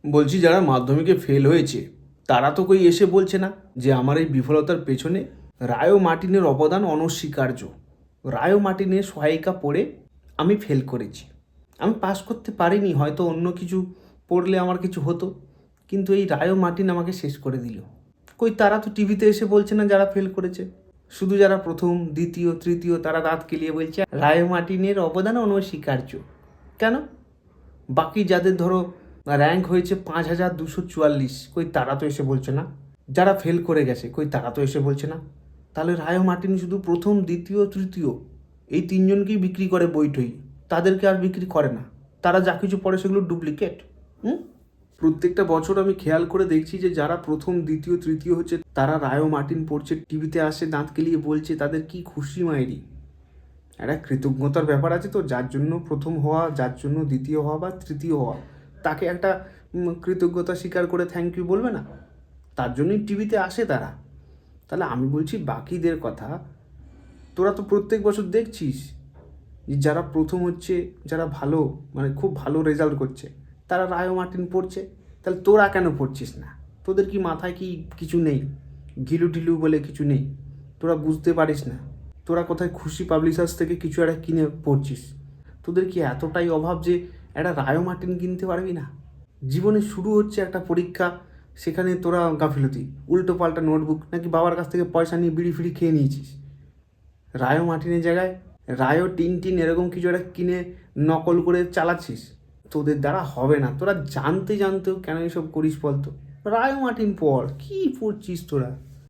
বলছি যারা মাধ্যমিকে ফেল হয়েছে তারা তো কই এসে বলছে না যে আমার এই বিফলতার পেছনে রায়ো মার্টিনের অবদান অনস্বীকার্য। রায়ো মার্টিনের সহায়িকা পড়ে আমি ফেল করেছি, আমি পাস করতে পারিনি, হয়তো অন্য কিছু পড়লে আমার কিছু হতো, কিন্তু এই রায়ো মার্টিন আমাকে শেষ করে দিল। কই তারা তো টিভিতে এসে বলছে না যারা ফেল করেছে, শুধু যারা প্রথম দ্বিতীয় তৃতীয় তারা দাঁত কেলিয়ে বলছে রায়ো মার্টিনের অবদান অনস্বীকার্য। কেন? বাকি যাদের ধরো র্যাঙ্ক হয়েছে 5244, কই তারা তো এসে বলছে না। যারা ফেল করে গেছে কই তারা তো এসে বলছে না। তাহলে রায়ো মার্টিন শুধু প্রথম দ্বিতীয় তৃতীয় এই তিনজনকেই বিক্রি করে বইটই, তাদেরকে আর বিক্রি করে না। তারা যা কিছু পড়ে সেগুলো ডুপ্লিকেট। প্রত্যেকটা বছর আমি খেয়াল করে দেখছি যে যারা প্রথম দ্বিতীয় তৃতীয় হচ্ছে তারা রায়ো মার্টিন পড়ছে, টিভিতে আসে দাঁত কেলিয়ে বলছে, তাদের কি খুশি মায়েরি। একটা কৃতজ্ঞতার ব্যাপার আছে তো, যার জন্য প্রথম হওয়া, যার জন্য দ্বিতীয় হওয়া বা তৃতীয় হওয়া, তাকে একটা কৃতজ্ঞতা স্বীকার করে থ্যাংক ইউ বলবে না? তার জন্যই টিভিতে আসে তারা। তাহলে আমি বলছি বাকিদের কথা, তোরা তো প্রত্যেক বছর দেখছিস যে যারা প্রথম হচ্ছে, যারা ভালো মানে খুব ভালো রেজাল্ট করছে, তারা রায়ো মার্টিন পড়ছে। তাহলে তোরা কেন পড়ছিস না? তোদের কি মাথায় কি কিছু নেই? ঘিলু টিলু বলে কিছু নেই? তোরা বুঝতে পারিস না? তোরা কোথায় খুশি পাবলিশার্স থেকে কিছু একটা কিনে পড়ছিস? তোদের কি এতটাই অভাব যে একটা রায়ো মার্টিন কিনতে পারবি না? জীবনে শুরু হচ্ছে একটা পরীক্ষা, সেখানে তোরা গাফিলতি, উল্টো পাল্টা নোটবুক, নাকি বাবার কাছ থেকে পয়সা নিয়ে বিড়ি ফিড়ি খেয়ে নিয়েছিস? রায়ো মার্টিনের জায়গায় রায়ো টিন এরকম কিছু একটা কিনে নকল করে চালাচ্ছিস। তোদের দ্বারা হবে না। তোরা জানতে জানতেও কেন এসব করিস বলতো? রায়ো মার্টিন পড়, কী পড়ছিস তোরা?